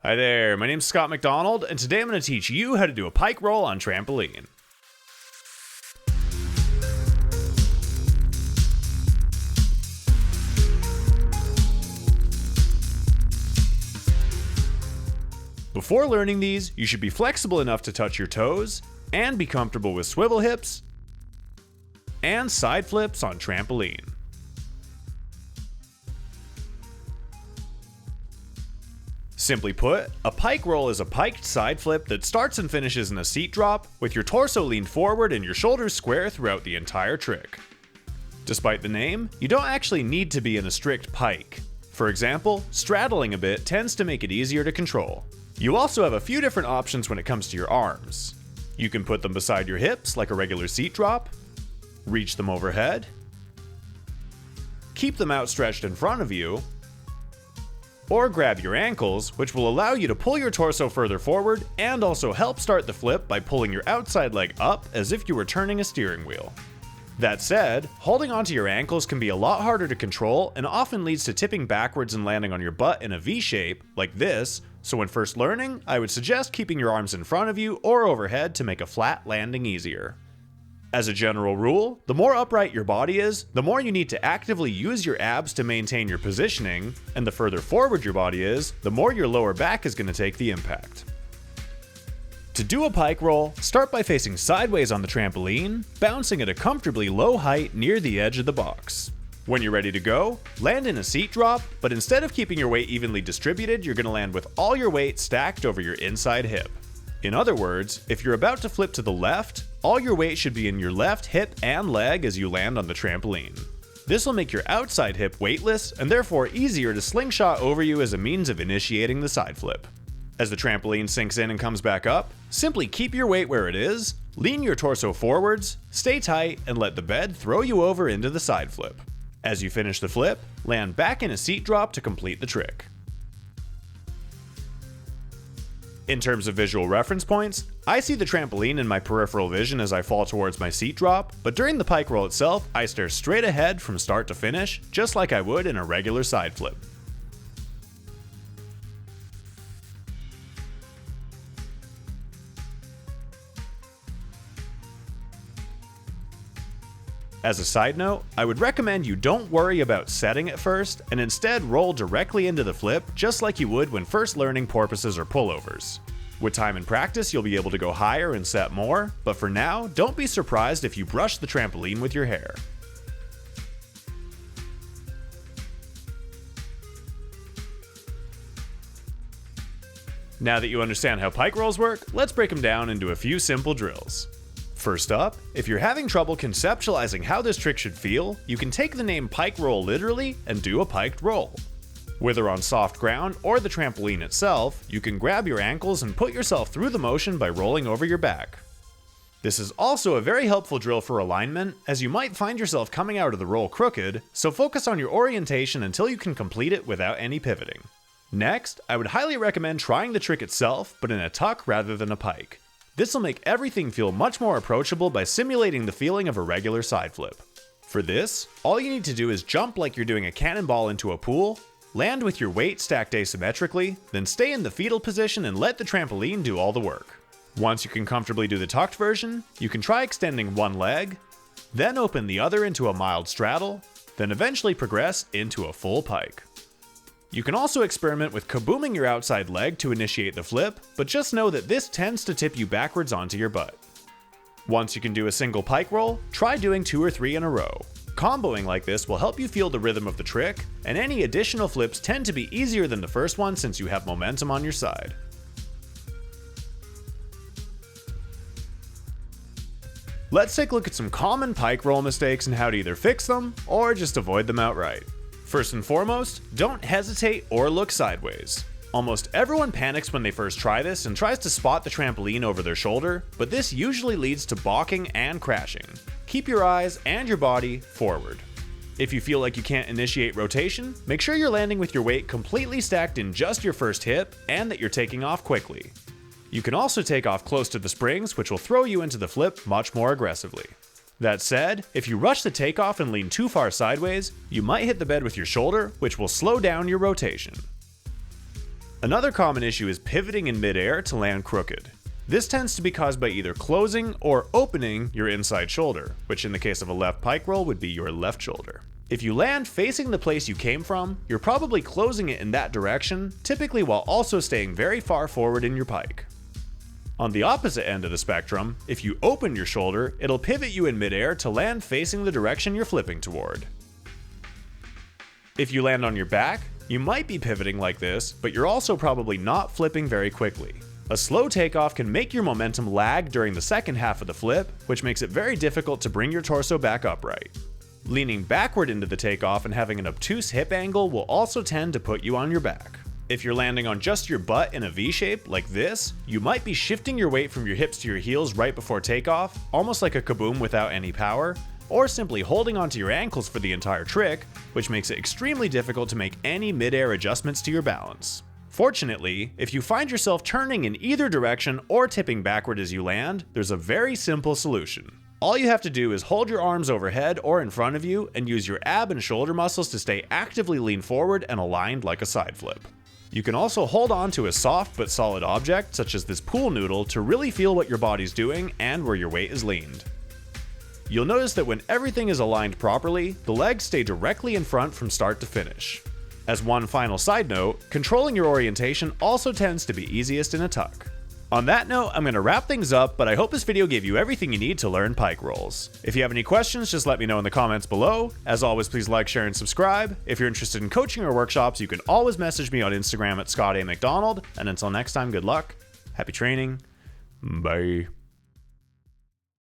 Hi there, my name's Scott McDonald, and today I'm going to teach you how to do a pike roll on trampoline. Before learning these, you should be flexible enough to touch your toes, and be comfortable with swivel hips, and side flips on trampoline. Simply put, a pike roll is a piked side flip that starts and finishes in a seat drop, with your torso leaned forward and your shoulders square throughout the entire trick. Despite the name, you don't actually need to be in a strict pike. For example, straddling a bit tends to make it easier to control. You also have a few different options when it comes to your arms. You can put them beside your hips like a regular seat drop, reach them overhead, keep them outstretched in front of you, or grab your ankles, which will allow you to pull your torso further forward and also help start the flip by pulling your outside leg up as if you were turning a steering wheel. That said, holding onto your ankles can be a lot harder to control and often leads to tipping backwards and landing on your butt in a V shape, like this, so when first learning, I would suggest keeping your arms in front of you or overhead to make a flat landing easier. As a general rule, the more upright your body is, the more you need to actively use your abs to maintain your positioning, and the further forward your body is, the more your lower back is going to take the impact. To do a pike roll, start by facing sideways on the trampoline, bouncing at a comfortably low height near the edge of the box. When you're ready to go, land in a seat drop, but instead of keeping your weight evenly distributed, you're going to land with all your weight stacked over your inside hip. In other words, if you're about to flip to the left, all your weight should be in your left hip and leg as you land on the trampoline. This will make your outside hip weightless and therefore easier to slingshot over you as a means of initiating the side flip. As the trampoline sinks in and comes back up, simply keep your weight where it is, lean your torso forwards, stay tight, and let the bed throw you over into the side flip. As you finish the flip, land back in a seat drop to complete the trick. In terms of visual reference points, I see the trampoline in my peripheral vision as I fall towards my seat drop, but during the pike roll itself, I stare straight ahead from start to finish, just like I would in a regular side flip. As a side note, I would recommend you don't worry about setting at first, and instead roll directly into the flip just like you would when first learning porpoises or pullovers. With time and practice, you'll be able to go higher and set more, but for now, don't be surprised if you brush the trampoline with your hair. Now that you understand how pike rolls work, let's break them down into a few simple drills. First up, if you're having trouble conceptualizing how this trick should feel, you can take the name pike roll literally and do a piked roll. Whether on soft ground or the trampoline itself, you can grab your ankles and put yourself through the motion by rolling over your back. This is also a very helpful drill for alignment, as you might find yourself coming out of the roll crooked, so focus on your orientation until you can complete it without any pivoting. Next, I would highly recommend trying the trick itself, but in a tuck rather than a pike. This will make everything feel much more approachable by simulating the feeling of a regular side flip. For this, all you need to do is jump like you're doing a cannonball into a pool, land with your weight stacked asymmetrically, then stay in the fetal position and let the trampoline do all the work. Once you can comfortably do the tucked version, you can try extending one leg, then open the other into a mild straddle, then eventually progress into a full pike. You can also experiment with kabooming your outside leg to initiate the flip, but just know that this tends to tip you backwards onto your butt. Once you can do a single pike roll, try doing 2 or 3 in a row. Comboing like this will help you feel the rhythm of the trick, and any additional flips tend to be easier than the first one since you have momentum on your side. Let's take a look at some common pike roll mistakes and how to either fix them or just avoid them outright. First and foremost, don't hesitate or look sideways. Almost everyone panics when they first try this and tries to spot the trampoline over their shoulder, but this usually leads to balking and crashing. Keep your eyes and your body forward. If you feel like you can't initiate rotation, make sure you're landing with your weight completely stacked in just your first hip and that you're taking off quickly. You can also take off close to the springs, which will throw you into the flip much more aggressively. That said, if you rush the takeoff and lean too far sideways, you might hit the bed with your shoulder, which will slow down your rotation. Another common issue is pivoting in midair to land crooked. This tends to be caused by either closing or opening your inside shoulder, which in the case of a left pike roll would be your left shoulder. If you land facing the place you came from, you're probably closing it in that direction, typically while also staying very far forward in your pike. On the opposite end of the spectrum, if you open your shoulder, it'll pivot you in midair to land facing the direction you're flipping toward. If you land on your back, you might be pivoting like this, but you're also probably not flipping very quickly. A slow takeoff can make your momentum lag during the second half of the flip, which makes it very difficult to bring your torso back upright. Leaning backward into the takeoff and having an obtuse hip angle will also tend to put you on your back. If you're landing on just your butt in a V shape, like this, you might be shifting your weight from your hips to your heels right before takeoff, almost like a kaboom without any power, or simply holding onto your ankles for the entire trick, which makes it extremely difficult to make any mid-air adjustments to your balance. Fortunately, if you find yourself turning in either direction or tipping backward as you land, there's a very simple solution. All you have to do is hold your arms overhead or in front of you and use your ab and shoulder muscles to stay actively lean forward and aligned like a side flip. You can also hold on to a soft but solid object such as this pool noodle to really feel what your body's doing and where your weight is leaned. You'll notice that when everything is aligned properly, the legs stay directly in front from start to finish. As one final side note, controlling your orientation also tends to be easiest in a tuck. On that note, I'm going to wrap things up, but I hope this video gave you everything you need to learn pike rolls. If you have any questions, just let me know in the comments below. As always, please like, share, and subscribe. If you're interested in coaching or workshops, you can always message me on Instagram at Scott A. McDonald. And until next time, good luck, happy training, bye.